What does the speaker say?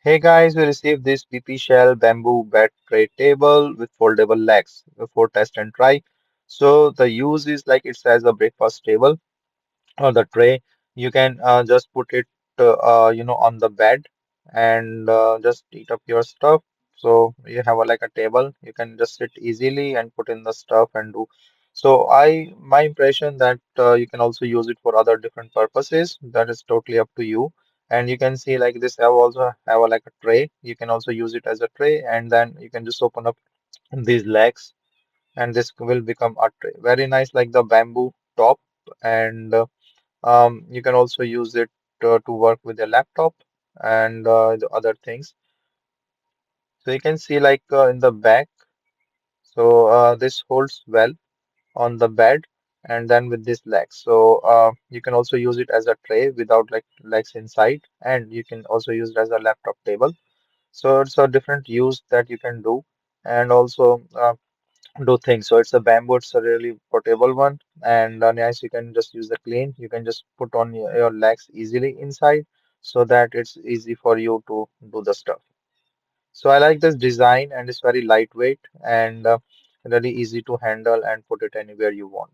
Hey guys, we received this Pipishell bamboo bed tray table with foldable legs before test and try. So the use is like it says a breakfast table or the tray. You can just put it, on the bed and just eat up your stuff. So you have like a table. You can just sit easily and put in the stuff and do. So my impression that you can also use it for other different purposes. That is totally up to you. And you can see like this. I also have like a tray. You can also use it as a tray, and then you can just open up these legs, and this will become a tray. Very nice, like the bamboo top and. You can also use it to work with your laptop and the other things. So you can see like in the back. So this holds well on the bed and then with this legs. So you can also use it as a tray without like legs inside, and you can also use it as a laptop table. So it's a different use that you can do, and also do things. So it's a bamboo, it's a really portable one, and nice. You can just use the clean. You can just put on your legs easily inside, so that it's easy for you to do the stuff. So I like this design, and it's very lightweight and really easy to handle and put it anywhere you want.